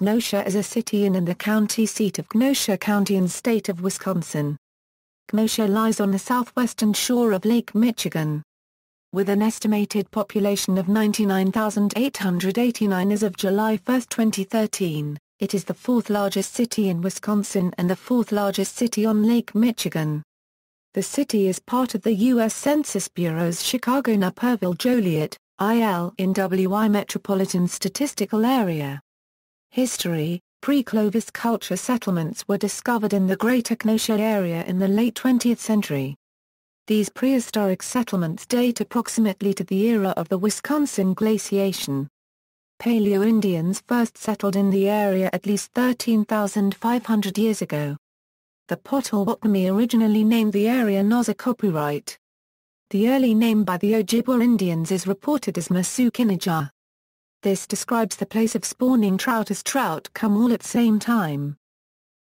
Kenosha is a city and the county seat of Kenosha County and state of Wisconsin. Kenosha lies on the southwestern shore of Lake Michigan. With an estimated population of 99,889 as of July 1, 2013, it is the fourth largest city in Wisconsin and the fourth largest city on Lake Michigan. The city is part of the U.S. Census Bureau's Chicago-Naperville-Joliet, ILNWI Metropolitan Statistical Area. History: pre-Clovis culture settlements were discovered in the greater Kenosha area in the late 20th century. These prehistoric settlements date approximately to the era of the Wisconsin glaciation. Paleo-Indians first settled in the area at least 13,500 years ago. The Potawatomi originally named the area Noza copyright. The early name by the Ojibwa Indians is reported as Masukinija. This describes the place of spawning trout as trout come all at same time.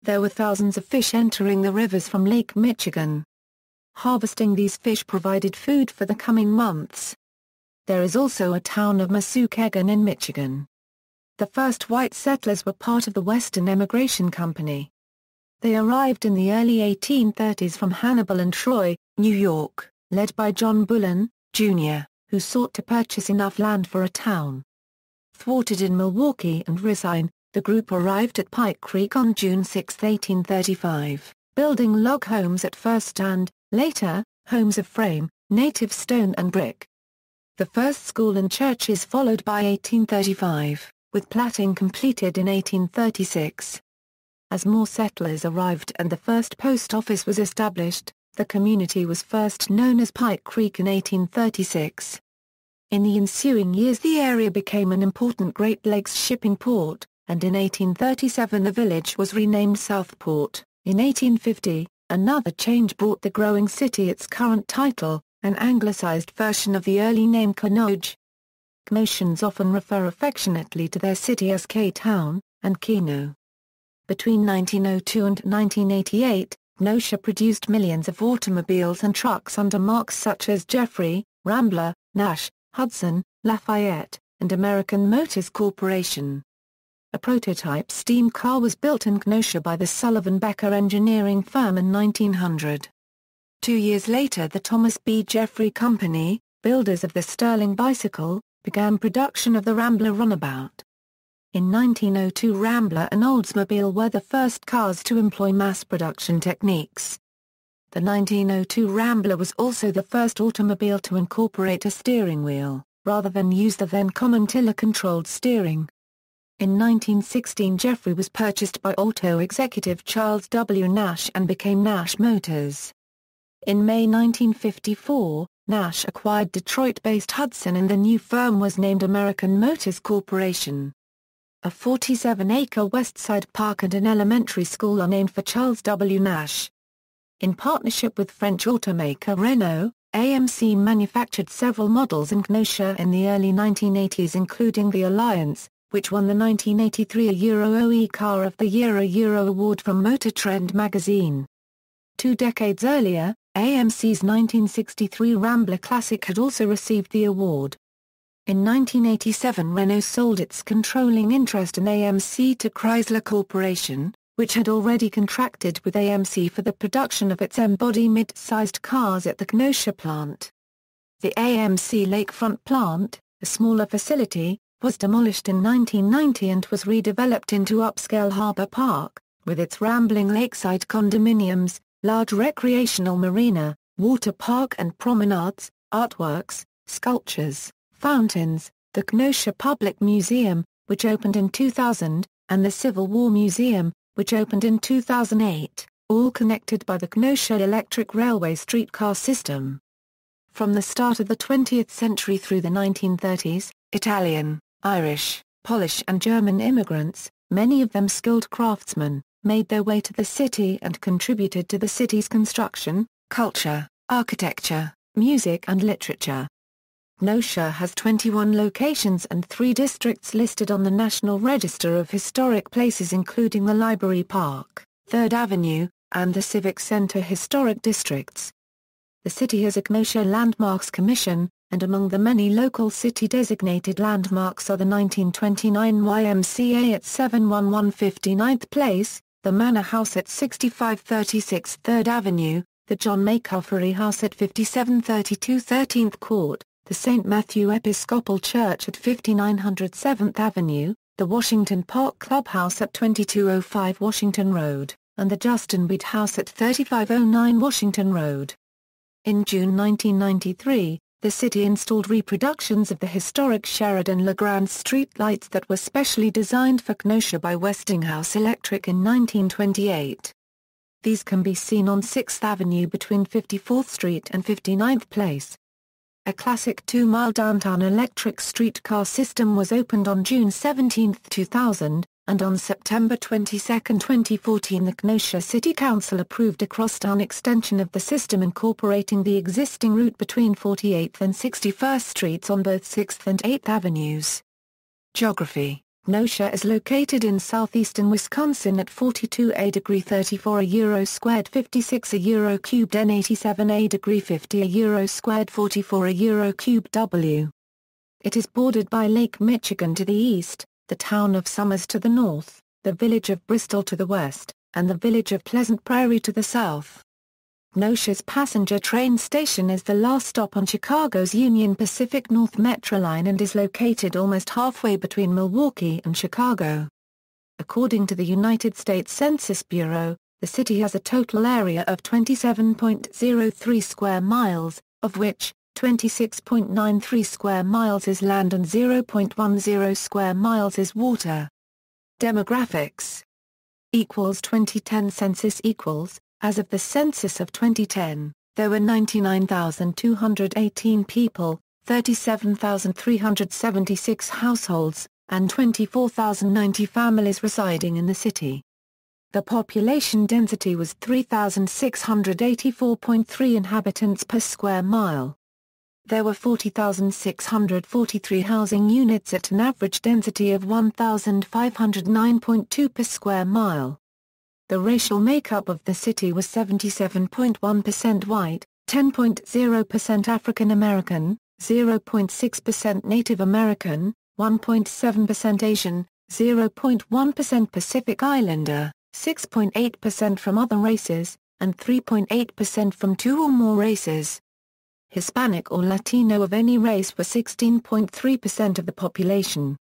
There were thousands of fish entering the rivers from Lake Michigan. Harvesting these fish provided food for the coming months. There is also a town of Muskegon in Michigan. The first white settlers were part of the Western Emigration Company. They arrived in the early 1830s from Hannibal and Troy, New York, led by John Bullen, Jr., who sought to purchase enough land for a town. Thwarted in Milwaukee and Racine, the group arrived at Pike Creek on June 6, 1835, building log homes at first and, later, homes of frame, native stone and brick. The first school and church is followed by 1835, with platting completed in 1836. As more settlers arrived and the first post office was established, the community was first known as Pike Creek in 1836. In the ensuing years the area became an important Great Lakes shipping port, and in 1837 the village was renamed Southport. In 1850, another change brought the growing city its current title, an anglicized version of the early name Kenosha. Kenoshans often refer affectionately to their city as K-Town, and Keno. Between 1902 and 1988, Kenosha produced millions of automobiles and trucks under marks such as Jeffrey, Rambler, Nash, Hudson, Lafayette, and American Motors Corporation. A prototype steam car was built in Kenosha by the Sullivan-Becker engineering firm in 1900. 2 years later the Thomas B. Jeffrey Company, builders of the Sterling bicycle, began production of the Rambler runabout. In 1902 Rambler and Oldsmobile were the first cars to employ mass production techniques. The 1902 Rambler was also the first automobile to incorporate a steering wheel, rather than use the then common tiller-controlled steering. In 1916 Jeffrey was purchased by auto executive Charles W. Nash and became Nash Motors. In May 1954, Nash acquired Detroit-based Hudson and the new firm was named American Motors Corporation. A 47-acre West Side Park and an elementary school are named for Charles W. Nash. In partnership with French automaker Renault, AMC manufactured several models in Kenosha in the early 1980s including the Alliance, which won the 1983 Euro OE Car of the Year award from Motor Trend magazine. 2 decades earlier, AMC's 1963 Rambler Classic had also received the award. In 1987 Renault sold its controlling interest in AMC to Chrysler Corporation, which had already contracted with AMC for the production of its M-body mid-sized cars at the Kenosha plant. The AMC Lakefront plant, a smaller facility, was demolished in 1990 and was redeveloped into upscale Harbor Park, with its rambling lakeside condominiums, large recreational marina, water park and promenades, artworks, sculptures, fountains, the Kenosha Public Museum, which opened in 2000, and the Civil War Museum, which opened in 2008, all connected by the Kenosha Electric Railway streetcar system. From the start of the 20th century through the 1930s, Italian, Irish, Polish and German immigrants, many of them skilled craftsmen, made their way to the city and contributed to the city's construction, culture, architecture, music and literature. Kenosha has 21 locations and 3 districts listed on the National Register of Historic Places including the Library Park, 3rd Avenue, and the Civic Center historic districts. The city has a Kenosha Landmarks Commission, and among the many local city-designated landmarks are the 1929 YMCA at 711 59th Place, the Manor House at 6536 3rd Avenue, the John McCaffrey House at 5732 13th Court, the St. Matthew Episcopal Church at 5900 7th Avenue, the Washington Park Clubhouse at 2205 Washington Road, and the Justin Weed House at 3509 Washington Road. In June 1993, the city installed reproductions of the historic Sheridan LeGrand street lights that were specially designed for Kenosha by Westinghouse Electric in 1928. These can be seen on 6th Avenue between 54th Street and 59th Place. A classic 2-mile downtown electric streetcar system was opened on June 17, 2000, and on September 22, 2014 the Kenosha City Council approved a crosstown extension of the system incorporating the existing route between 48th and 61st Streets on both 6th and 8th Avenues. Geography: Kenosha is located in southeastern Wisconsin at 42°34 euro squared 56 euro cubed N 87°50 euro squared 44 euro cubed W. It is bordered by Lake Michigan to the east, the town of Somers to the north, the village of Bristol to the west, and the village of Pleasant Prairie to the south. Kenosha's passenger train station is the last stop on Chicago's Union Pacific North Metro line and is located almost halfway between Milwaukee and Chicago. According to the United States Census Bureau, the city has a total area of 27.03 square miles, of which 26.93 square miles is land and 0.10 square miles is water. Demographics. 2010 Census As of the census of 2010, there were 99,218 people, 37,376 households, and 24,090 families residing in the city. The population density was 3,684.3 inhabitants per square mile. There were 40,643 housing units at an average density of 1,509.2 per square mile. The racial makeup of the city was 77.1% white, 10.0% African American, 0.6% Native American, 1.7% Asian, 0.1% Pacific Islander, 6.8% from other races, and 3.8% from two or more races. Hispanic or Latino of any race were 16.3% of the population.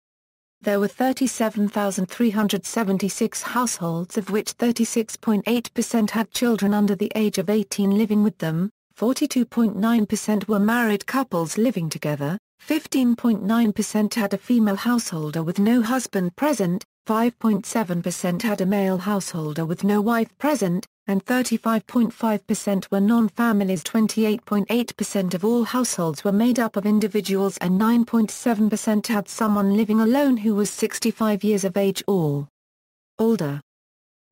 There were 37,376 households of which 36.8% had children under the age of 18 living with them, 42.9% were married couples living together, 15.9% had a female householder with no husband present, 5.7% had a male householder with no wife present, and 35.5% were non-families. 28.8% of all households were made up of individuals and 9.7% had someone living alone who was 65 years of age or older.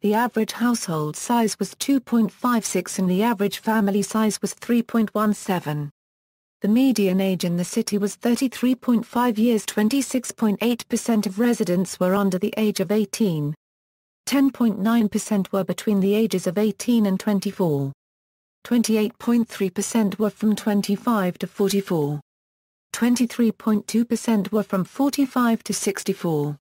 The average household size was 2.56 and the average family size was 3.17. The median age in the city was 33.5 years. 26.8% of residents were under the age of 18. 10.9% were between the ages of 18 and 24. 28.3% were from 25 to 44. 23.2% were from 45 to 64.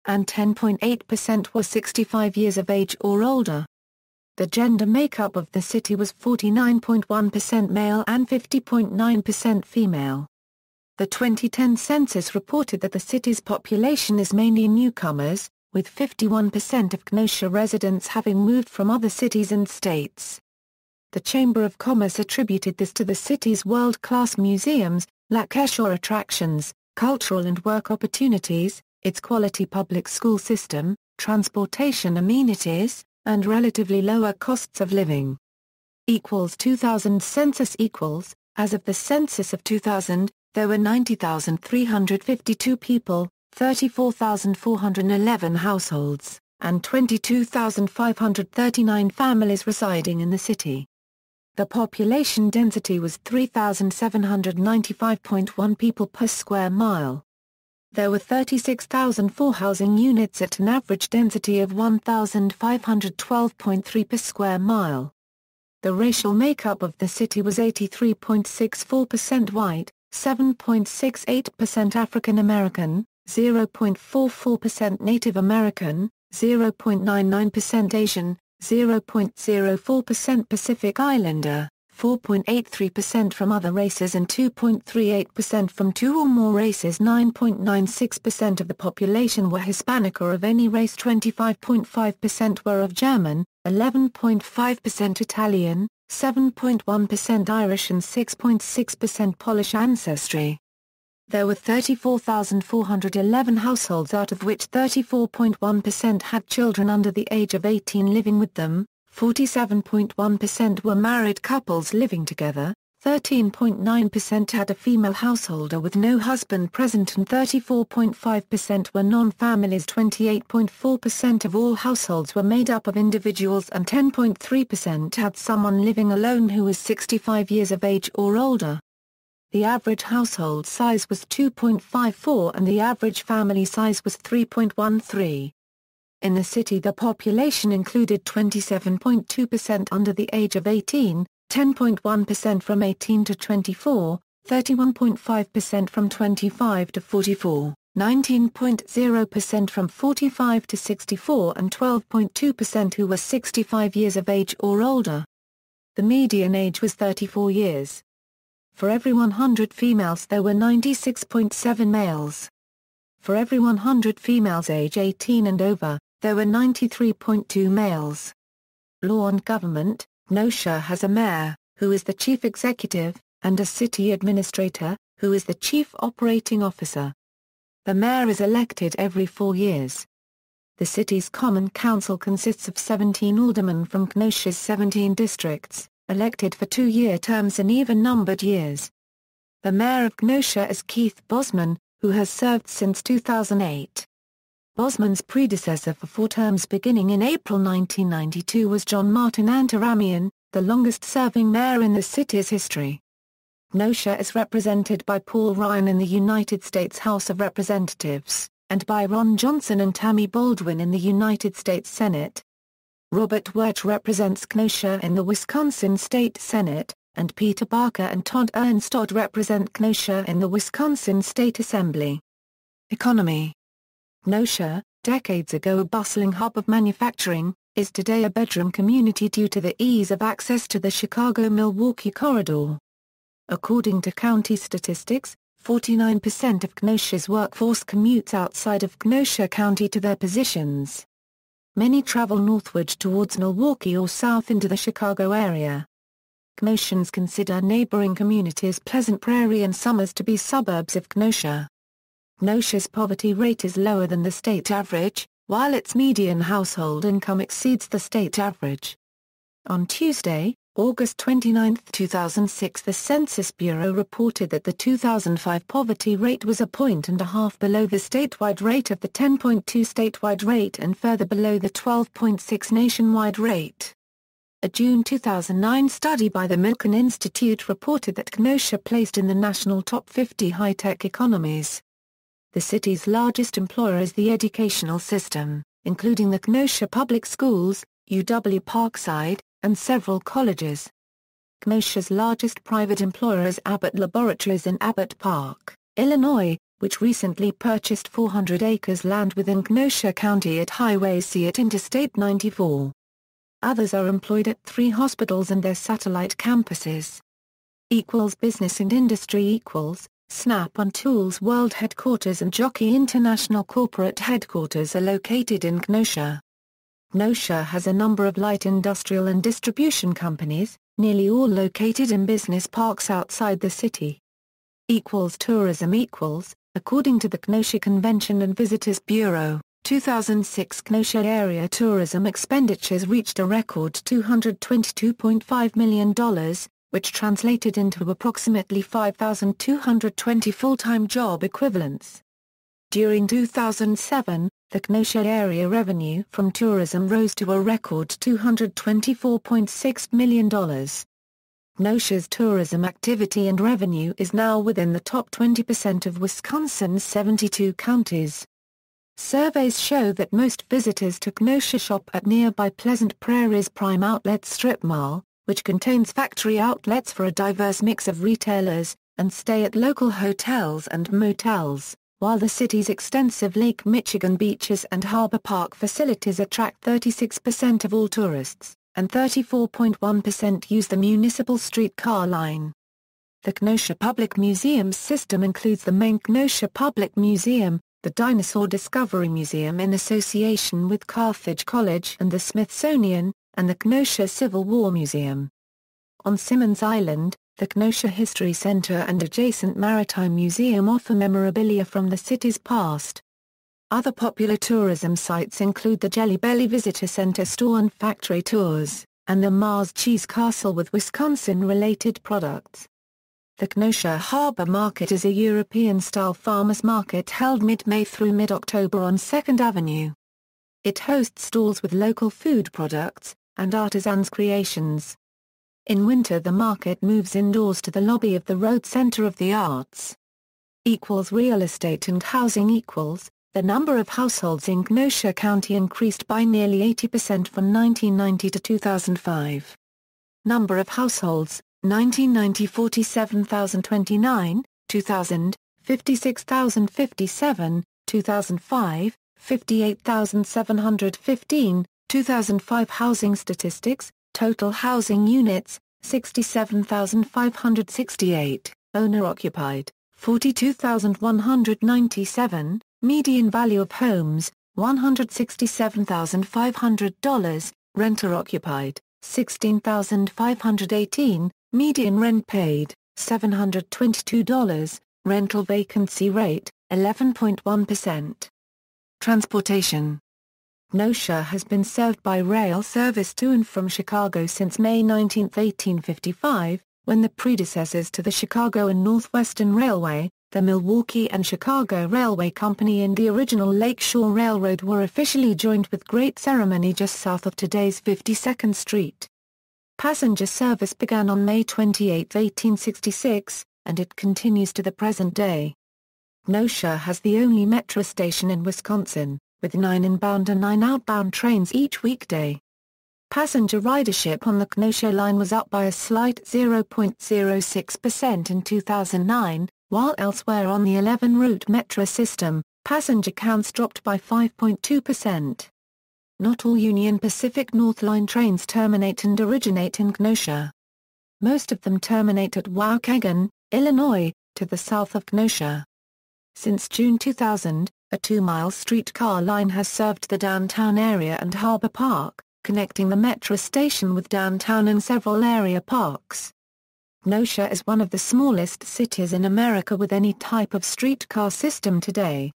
And 10.8% were 65 years of age or older. The gender makeup of the city was 49.1% male and 50.9% female. The 2010 census reported that the city's population is mainly newcomers, with 51% of Kenosha residents having moved from other cities and states. The Chamber of Commerce attributed this to the city's world-class museums, lakeshore attractions, cultural and work opportunities, its quality public school system, transportation amenities, and relatively lower costs of living. 2000 Census As of the census of 2000, there were 90,352 people, 34,411 households, and 22,539 families residing in the city. The population density was 3,795.1 people per square mile. There were 36,004 housing units at an average density of 1,512.3 per square mile. The racial makeup of the city was 83.64% white, 7.68% African American, 0.44% Native American, 0.99% Asian, 0.04% Pacific Islander, 4.83% from other races and 2.38% from two or more races. 9.96% of the population were Hispanic or of any race. 25.5% were of German, 11.5% Italian, 7.1% Irish and 6.6% Polish ancestry. There were 34,411 households, out of which 34.1% had children under the age of 18 living with them, 47.1% were married couples living together, 13.9% had a female householder with no husband present, and 34.5% were non-families. 28.4% of all households were made up of individuals, and 10.3% had someone living alone who was 65 years of age or older. The average household size was 2.54 and the average family size was 3.13. In the city, the population included 27.2% under the age of 18, 10.1% from 18 to 24, 31.5% from 25 to 44, 19.0% from 45 to 64 and 12.2% who were 65 years of age or older. The median age was 34 years. For every 100 females there were 96.7 males. For every 100 females age 18 and over, there were 93.2 males. Law and government: Kenosha has a mayor, who is the chief executive, and a city administrator, who is the chief operating officer. The mayor is elected every 4 years. The city's common council consists of 17 aldermen from Kenosha's 17 districts, elected for 2-year terms in even-numbered years. The mayor of Kenosha is Keith Bosman, who has served since 2008. Bosman's predecessor for 4 terms beginning in April 1992 was John Martin Antaramian, the longest-serving mayor in the city's history. Kenosha is represented by Paul Ryan in the United States House of Representatives, and by Ron Johnson and Tammy Baldwin in the United States Senate. Robert Wirch represents Kenosha in the Wisconsin State Senate, and Peter Barker and Todd Ernstad represent Kenosha in the Wisconsin State Assembly. Economy: Kenosha, decades ago a bustling hub of manufacturing, is today a bedroom community due to the ease of access to the Chicago-Milwaukee corridor. According to county statistics, 49% of Kenosha's workforce commutes outside of Kenosha County to their positions. Many travel northward towards Milwaukee or south into the Chicago area. Kenoshans consider neighboring communities Pleasant Prairie and Somers to be suburbs of Kenosha. Kenosha's poverty rate is lower than the state average, while its median household income exceeds the state average. On Tuesday, August 29, 2006, the Census Bureau reported that the 2005 poverty rate was 1.5 points below the statewide rate of the 10.2 statewide rate and further below the 12.6 nationwide rate. A June 2009 study by the Milken Institute reported that Kenosha placed in the national top 50 high-tech economies. The city's largest employer is the educational system, including the Kenosha Public Schools, UW-Parkside, and several colleges. Kenosha's largest private employer is Abbott Laboratories in Abbott Park, Illinois, which recently purchased 400 acres land within Kenosha County at Highway C at Interstate 94. Others are employed at 3 hospitals and their satellite campuses. Business and industry: Snap-on Tools World Headquarters and Jockey International Corporate Headquarters are located in Kenosha. Kenosha has a number of light industrial and distribution companies, nearly all located in business parks outside the city. Tourism: according to the Kenosha Convention and Visitors Bureau, 2006 Kenosha area tourism expenditures reached a record $222.5 million, which translated into approximately 5,220 full-time job equivalents. During 2007, the Kenosha area revenue from tourism rose to a record $224.6 million. Kenosha's tourism activity and revenue is now within the top 20% of Wisconsin's 72 counties. Surveys show that most visitors to Kenosha shop at nearby Pleasant Prairie's Prime Outlet strip mall, which contains factory outlets for a diverse mix of retailers, and stay at local hotels and motels, while the city's extensive Lake Michigan beaches and harbor park facilities attract 36% of all tourists, and 34.1% use the municipal streetcar line. The Kenosha Public Museums system includes the main Kenosha Public Museum, the Dinosaur Discovery Museum in association with Carthage College and the Smithsonian, and the Kenosha Civil War Museum. On Simmons Island, the Kenosha History Center and adjacent Maritime Museum offer memorabilia from the city's past. Other popular tourism sites include the Jelly Belly Visitor Center store and factory tours, and the Mars Cheese Castle with Wisconsin-related products. The Kenosha Harbor Market is a European-style farmers market held mid-May through mid-October on 2nd Avenue. It hosts stalls with local food products, and artisans' creations. In winter the market moves indoors to the lobby of the Road Center of the Arts. Real estate and housing equals, the number of households in Kenosha County increased by nearly 80% from 1990 to 2005. Number of households, 1990 47,029, 2000, 56,057, 2005, 58,715, 2005 housing statistics, total housing units, 67,568, owner-occupied, 42,197, median value of homes, $167,500, renter-occupied, 16,518, median rent paid, $722, rental vacancy rate, 11.1%. Transportation. Kenosha has been served by rail service to and from Chicago since May 19, 1855, when the predecessors to the Chicago and Northwestern Railway, the Milwaukee and Chicago Railway Company and the original Lakeshore Railroad were officially joined with great ceremony just south of today's 52nd Street. Passenger service began on May 28, 1866, and it continues to the present day. Kenosha has the only metro station in Wisconsin, with 9 inbound and 9 outbound trains each weekday. Passenger ridership on the Kenosha line was up by a slight 0.06% in 2009, while elsewhere on the 11-route metro system, passenger counts dropped by 5.2%. Not all Union Pacific North Line trains terminate and originate in Kenosha. Most of them terminate at Waukegan, Illinois, to the south of Kenosha. Since June 2000, a 2-mile streetcar line has served the downtown area and Harbor Park, connecting the metro station with downtown and several area parks. Kenosha is one of the smallest cities in America with any type of streetcar system today.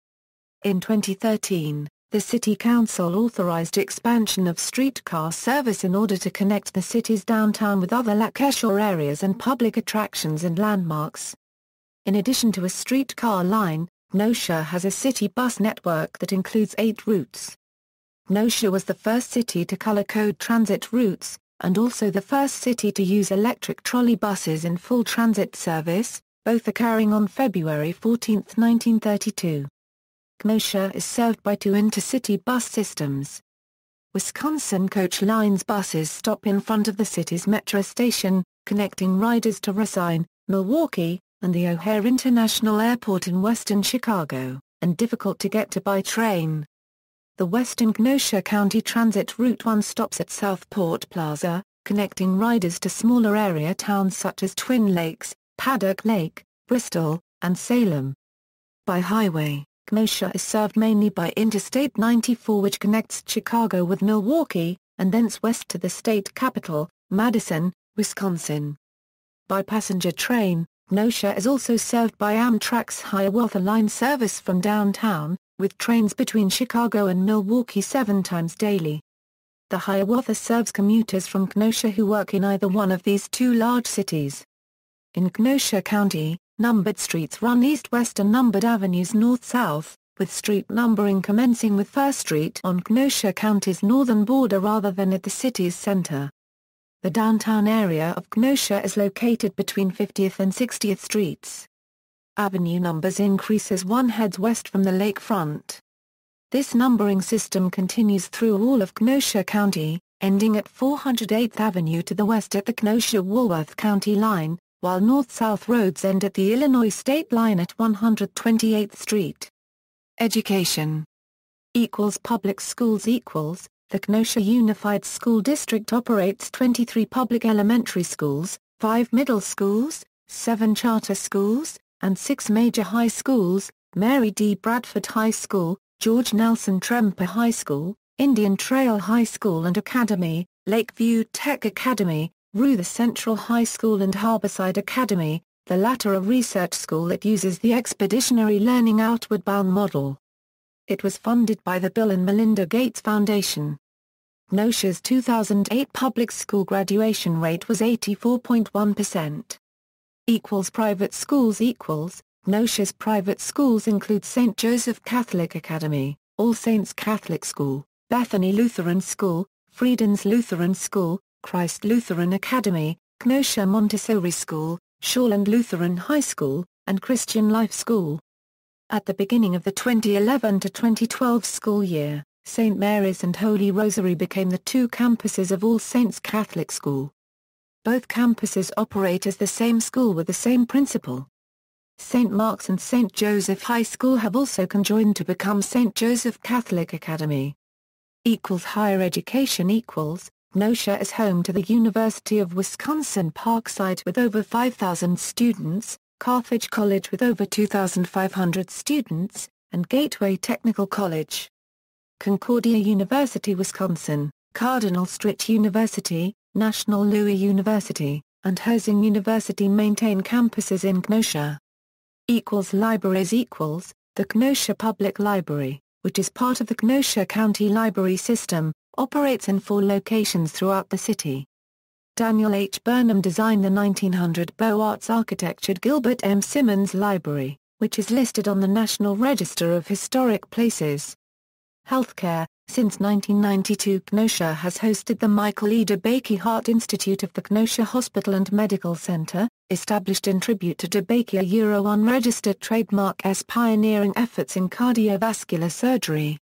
In 2013, the City Council authorized expansion of streetcar service in order to connect the city's downtown with other Lakeshore areas and public attractions and landmarks. In addition to a streetcar line, Kenosha has a city bus network that includes 8 routes. Kenosha was the first city to color-code transit routes, and also the first city to use electric trolley buses in full transit service, both occurring on February 14, 1932. Kenosha is served by 2 intercity bus systems. Wisconsin Coach Lines buses stop in front of the city's metro station, connecting riders to Racine, Milwaukee, and the O'Hare International Airport in western Chicago, and difficult to get to by train. The Western Kenosha County Transit Route 1 stops at Southport Plaza, connecting riders to smaller area towns such as Twin Lakes, Paddock Lake, Bristol, and Salem. By highway, Kenosha is served mainly by Interstate 94, which connects Chicago with Milwaukee, and thence west to the state capital, Madison, Wisconsin. By passenger train, Kenosha is also served by Amtrak's Hiawatha Line service from downtown, with trains between Chicago and Milwaukee 7 times daily. The Hiawatha serves commuters from Kenosha who work in either one of these 2 large cities. In Kenosha County, numbered streets run east-west and numbered avenues north-south, with street numbering commencing with First Street on Kenosha County's northern border rather than at the city's center. The downtown area of Kenosha is located between 50th and 60th Streets. Avenue numbers increase as one heads west from the lakefront. This numbering system continues through all of Kenosha County, ending at 408th Avenue to the west at the Kenosha-Walworth County line, while north-south roads end at the Illinois state line at 128th Street. Education. Public schools. The Kenosha Unified School District operates 23 public elementary schools, 5 middle schools, 7 charter schools, and 6 major high schools: Mary D. Bradford High School, George Nelson Tremper High School, Indian Trail High School and Academy, Lakeview Tech Academy, Ruther Central High School and Harborside Academy, the latter a research school that uses the expeditionary learning outward bound model. It was funded by the Bill and Melinda Gates Foundation. Kenosha's 2008 public school graduation rate was 84.1%. Private schools. Kenosha's private schools include St. Joseph Catholic Academy, All Saints Catholic School, Bethany Lutheran School, Friedens Lutheran School, Christ Lutheran Academy, Kenosha Montessori School, Shoreland Lutheran High School, and Christian Life School. At the beginning of the 2011 to 2012 school year, St. Mary's and Holy Rosary became the 2 campuses of All Saints Catholic School. Both campuses operate as the same school with the same principal. St. Mark's and St. Joseph High School have also conjoined to become St. Joseph Catholic Academy. Higher education. Kenosha is home to the University of Wisconsin-Parkside with over 5,000 students, Carthage College with over 2,500 students, and Gateway Technical College. Concordia University Wisconsin, Cardinal Stritch University, National Louis University, and Herzing University maintain campuses in Kenosha. Libraries. The Kenosha Public Library, which is part of the Kenosha County Library System, operates in 4 locations throughout the city. Daniel H. Burnham designed the 1900 Beaux Arts architectured Gilbert M. Simmons Library, which is listed on the National Register of Historic Places. Healthcare. Since 1992, Kenosha has hosted the Michael E. DeBakey Heart Institute of the Kenosha Hospital and Medical Center, established in tribute to DeBakey, a unregistered trademark as pioneering efforts in cardiovascular surgery.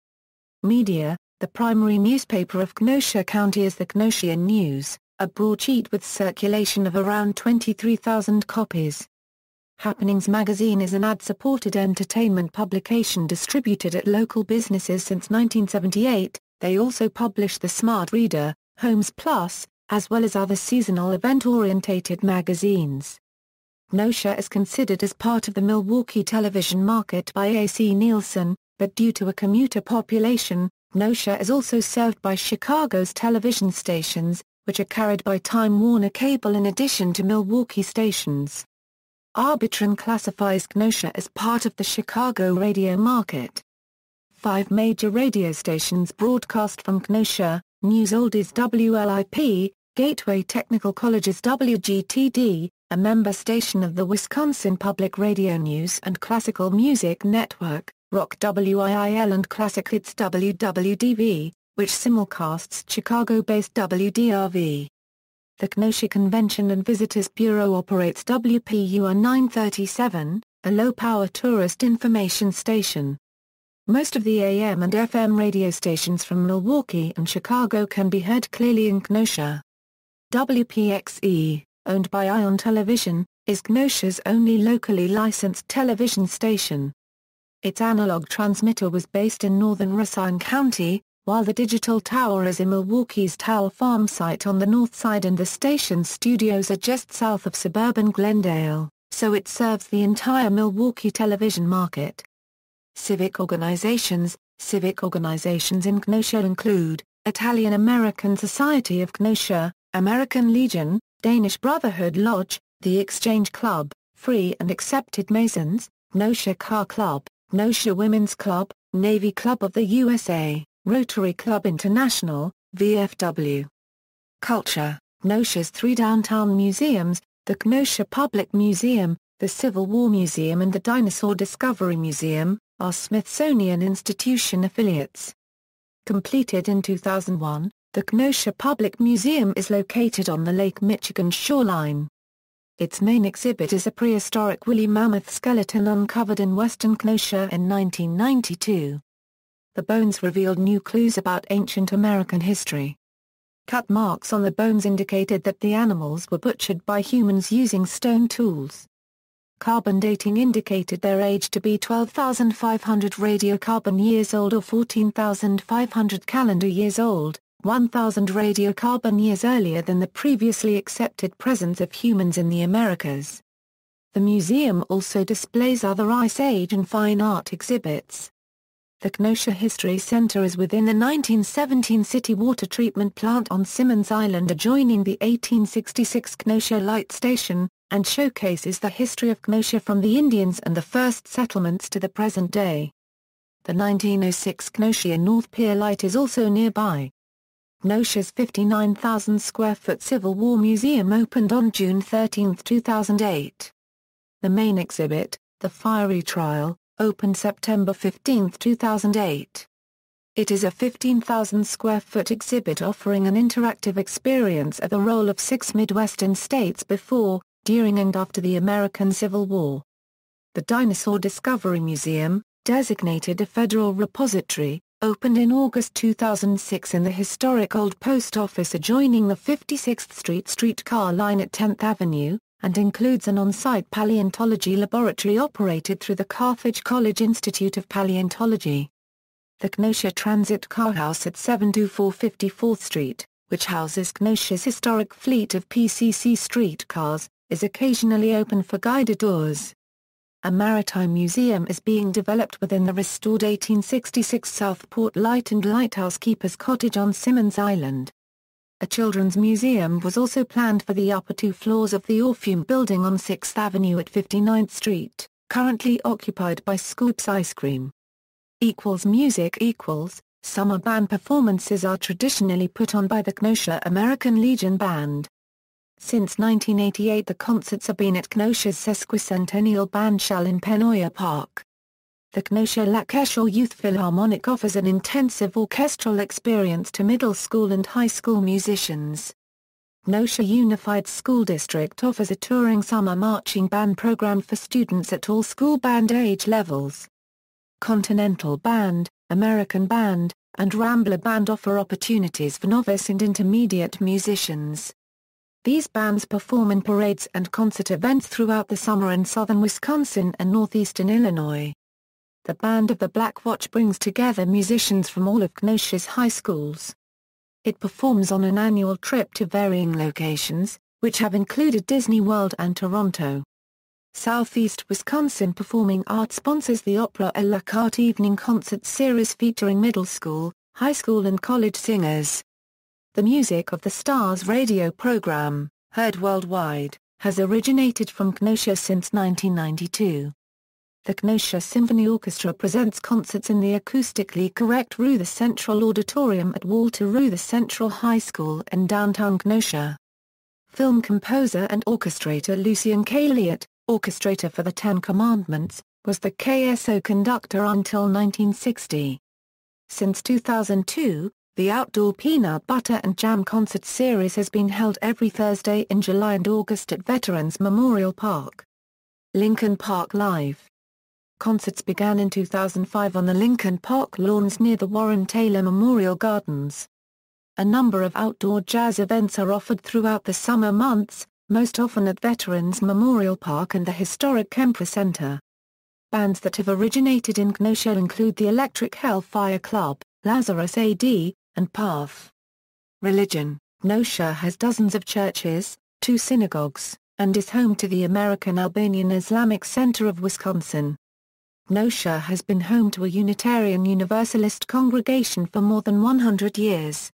Media. The primary newspaper of Kenosha County is the Kenosha News, a broadsheet with circulation of around 23,000 copies. Happenings magazine is an ad-supported entertainment publication distributed at local businesses since 1978. They also publish the Smart Reader, Homes Plus, as well as other seasonal event-orientated magazines. Kenosha is considered as part of the Milwaukee television market by AC Nielsen, but due to a commuter population, Kenosha is also served by Chicago's television stations, which are carried by Time Warner Cable in addition to Milwaukee stations. Arbitron classifies Kenosha as part of the Chicago radio market. 5 major radio stations broadcast from Kenosha: News Oldies WLIP, Gateway Technical College's WGTD, a member station of the Wisconsin Public Radio News and Classical Music Network, Rock WIIL and Classic Hits WWDV, which simulcasts Chicago-based WDRV. The Kenosha Convention and Visitors Bureau operates WPUR 937, a low-power tourist information station. Most of the AM and FM radio stations from Milwaukee and Chicago can be heard clearly in Kenosha. WPXE, owned by Ion Television, is Kenosha's only locally licensed television station. Its analog transmitter was based in northern Racine County, while the digital tower is in Milwaukee's Tower Farm site on the north side and the station's studios are just south of suburban Glendale, so it serves the entire Milwaukee television market. Civic organizations. Civic organizations in Kenosha include Italian American Society of Kenosha, American Legion, Danish Brotherhood Lodge, the Exchange Club, Free and Accepted Masons, Kenosha Car Club, Kenosha Women's Club, Navy Club of the USA, Rotary Club International, VFW. Culture. Kenosha's 3 downtown museums, the Kenosha Public Museum, the Civil War Museum and the Dinosaur Discovery Museum, are Smithsonian Institution affiliates. Completed in 2001, the Kenosha Public Museum is located on the Lake Michigan shoreline. Its main exhibit is a prehistoric woolly mammoth skeleton uncovered in western Kenosha in 1992. The bones revealed new clues about ancient American history. Cut marks on the bones indicated that the animals were butchered by humans using stone tools. Carbon dating indicated their age to be 12,500 radiocarbon years old or 14,500 calendar years old, 1,000 radiocarbon years earlier than the previously accepted presence of humans in the Americas. The museum also displays other Ice Age and fine art exhibits. The Kenosha History Center is within the 1917 city water treatment plant on Simmons Island adjoining the 1866 Kenosha Light Station, and showcases the history of Kenosha from the Indians and the first settlements to the present day. The 1906 Kenosha North Pier Light is also nearby. Kenosha's 59,000-square-foot Civil War Museum opened on June 13, 2008. The main exhibit, The Fiery Trial, opened September 15, 2008. It is a 15,000-square-foot exhibit offering an interactive experience of the role of 6 Midwestern states before, during and after the American Civil War. The Dinosaur Discovery Museum, designated a federal repository, opened in August 2006 in the historic old post office adjoining the 56th Street streetcar line at 10th Avenue, and includes an on-site paleontology laboratory operated through the Carthage College Institute of Paleontology. The Kenosha Transit Car House at 724 54th Street, which houses Kenosha's historic fleet of PCC streetcars, is occasionally open for guided tours. A maritime museum is being developed within the restored 1866 Southport Light and Lighthouse Keeper's Cottage on Simmons Island. A children's museum was also planned for the upper 2 floors of the Orpheum Building on 6th Avenue at 59th Street, currently occupied by Scoops Ice Cream. Music Summer band performances are traditionally put on by the Kenosha American Legion Band. Since 1988 the concerts have been at Kenosha's sesquicentennial bandshell in Penoya Park. The Kenosha Lakeshore Youth Philharmonic offers an intensive orchestral experience to middle school and high school musicians. Kenosha Unified School District offers a touring summer marching band program for students at all school band age levels. Continental Band, American Band, and Rambler Band offer opportunities for novice and intermediate musicians. These bands perform in parades and concert events throughout the summer in southern Wisconsin and northeastern Illinois. The Band of the Black Watch brings together musicians from all of Kenosha's high schools. It performs on an annual trip to varying locations, which have included Disney World and Toronto. Southeast Wisconsin Performing Arts sponsors the Opera à la Carte evening concert series featuring middle school, high school and college singers. The Music of the Stars radio program, heard worldwide, has originated from Kenosha since 1992. The Kenosha Symphony Orchestra presents concerts in the acoustically correct Ruther Central Auditorium at Walter Ruther Central High School in downtown Kenosha. Film composer and orchestrator Lucien K. Elliott, orchestrator for the Ten Commandments, was the KSO conductor until 1960. Since 2002, the Outdoor Peanut Butter and Jam Concert Series has been held every Thursday in July and August at Veterans Memorial Park. Lincoln Park Live. Concerts began in 2005 on the Lincoln Park lawns near the Warren Taylor Memorial Gardens. A number of outdoor jazz events are offered throughout the summer months, most often at Veterans Memorial Park and the historic Kemper Center. Bands that have originated in Kenosha include the Electric Hellfire Club, Lazarus AD, and Path. Religion. Kenosha has dozens of churches, 2 synagogues, and is home to the American Albanian Islamic Center of Wisconsin. Kenosha has been home to a Unitarian Universalist congregation for more than 100 years.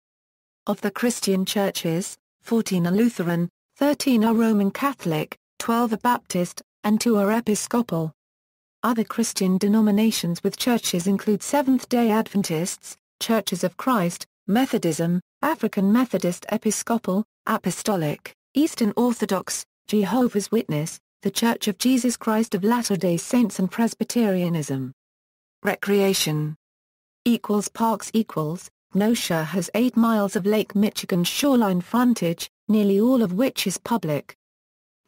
Of the Christian churches, 14 are Lutheran, 13 are Roman Catholic, 12 are Baptist, and 2 are Episcopal. Other Christian denominations with churches include Seventh-day Adventists, Churches of Christ, Methodism, African Methodist Episcopal, Apostolic, Eastern Orthodox, Jehovah's Witness, The Church of Jesus Christ of Latter-day Saints and Presbyterianism. Recreation. Parks. Kenosha has 8 miles of Lake Michigan shoreline frontage, nearly all of which is public.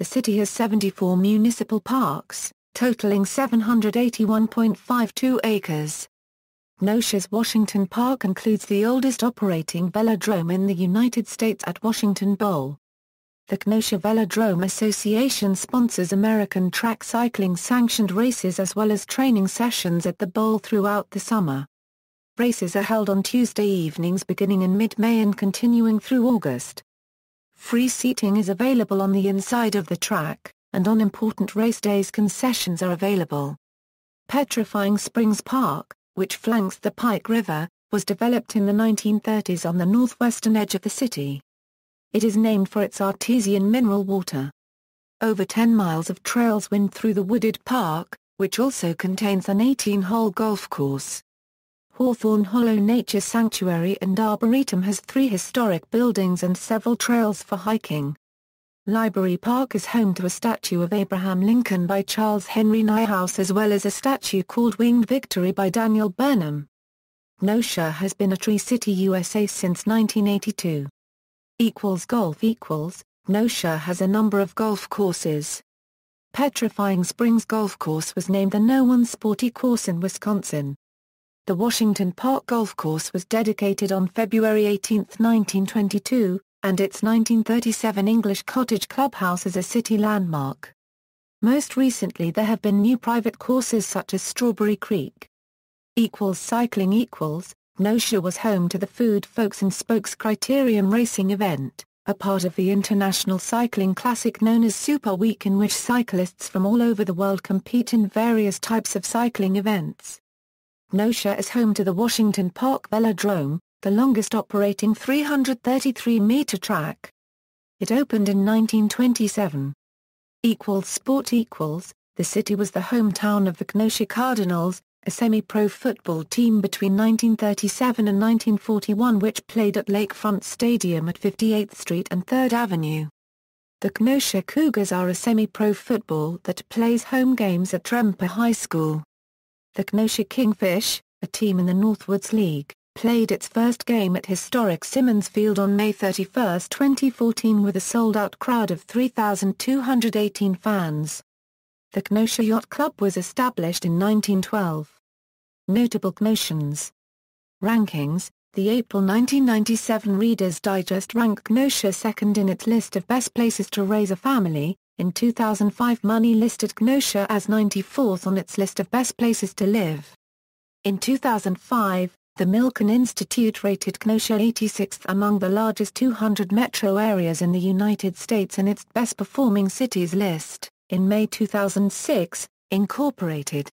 The city has 74 municipal parks, totaling 781.52 acres. Kenosha's Washington Park includes the oldest operating velodrome in the United States at Washington Bowl. The Kenosha Velodrome Association sponsors American track cycling sanctioned races as well as training sessions at the bowl throughout the summer. Races are held on Tuesday evenings beginning in mid-May and continuing through August. Free seating is available on the inside of the track, and on important race days concessions are available. Petrifying Springs Park, which flanks the Pike River, was developed in the 1930s on the northwestern edge of the city. It is named for its artesian mineral water. Over 10 miles of trails wind through the wooded park, which also contains an 18-hole golf course. Hawthorne Hollow Nature Sanctuary and Arboretum has 3 historic buildings and several trails for hiking. Library Park is home to a statue of Abraham Lincoln by Charles Henry Niehaus as well as a statue called Winged Victory by Daniel Burnham. Kenosha has been a Tree City USA since 1982. Golf Kenosha has a number of golf courses. Petrifying Springs Golf Course was named the No. 1 sporty course in Wisconsin. The Washington Park Golf Course was dedicated on February 18, 1922, and its 1937 English Cottage Clubhouse is a city landmark. Most recently there have been new private courses such as Strawberry Creek. Cycling Kenosha was home to the Food Folks and Spokes Criterium Racing event, a part of the international cycling classic known as Super Week in which cyclists from all over the world compete in various types of cycling events. Kenosha is home to the Washington Park Velodrome, the longest operating 333-meter track. It opened in 1927. Sport The city was the hometown of the Kenosha Cardinals, a semi-pro football team between 1937 and 1941 which played at Lakefront Stadium at 58th Street and 3rd Avenue. The Kenosha Cougars are a semi-pro football that plays home games at Tremper High School. The Kenosha Kingfish, a team in the Northwoods League, played its first game at historic Simmons Field on May 31, 2014 with a sold-out crowd of 3,218 fans. The Kenosha Yacht Club was established in 1912. Notable Kenoshans. Rankings. The April 1997 Reader's Digest ranked Kenosha second in its list of best places to raise a family. In 2005 Money listed Kenosha as 94th on its list of best places to live. In 2005, the Milken Institute rated Kenosha 86th among the largest 200 metro areas in the United States in its best performing cities list. In May 2006, Incorporated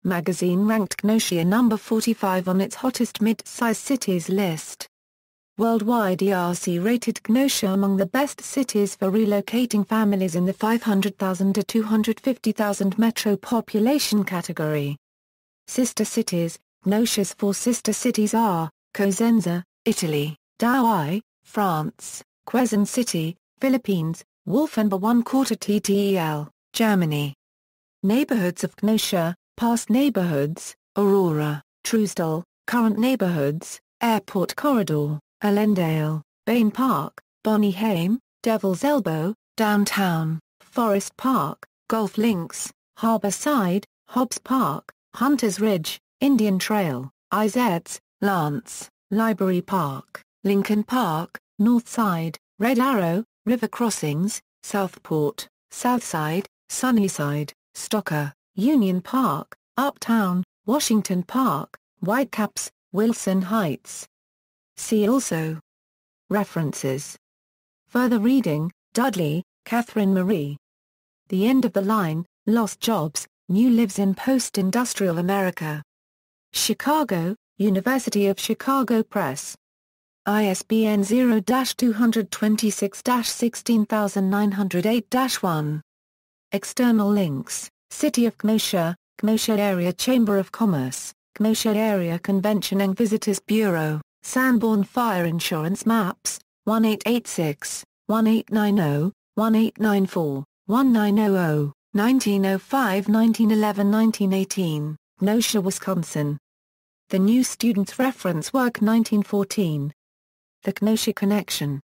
magazine ranked Kenosha number 45 on its hottest mid-size cities list. Worldwide ERC rated Kenosha among the best cities for relocating families in the 500,000 to 250,000 metro population category. Sister cities. Kenosha's 4 sister cities are, Cosenza, Italy, Douai, France, Quezon City, Philippines, Wolfenbüttel TTEL, Germany. Neighborhoods of Kenosha, past neighborhoods, Aurora, Truesdale, current neighborhoods, Airport Corridor, Allendale, Bain Park, Bonnie-Haim, Devil's Elbow, Downtown, Forest Park, Golf Links, Harbor Side, Hobbs Park, Hunters Ridge, Indian Trail, Izetts, Lance, Library Park, Lincoln Park, North Side, Red Arrow, River Crossings, Southport, Southside, Sunnyside, Stocker, Union Park, Uptown, Washington Park, Whitecaps, Wilson Heights. See also. References. Further reading, Dudley, Catherine Marie. The End of the Line, Lost Jobs, New Lives in Post-Industrial America. Chicago, University of Chicago Press. ISBN 0-226-16908-1. External links, City of Kenosha, Kenosha Area Chamber of Commerce, Kenosha Area Convention and Visitors Bureau, Sanborn Fire Insurance Maps, 1886-1890, 1894, 1900, 1905 1911 1918, Kenosha, Wisconsin. The New Student's Reference Work 1914. The Kenosha Connection.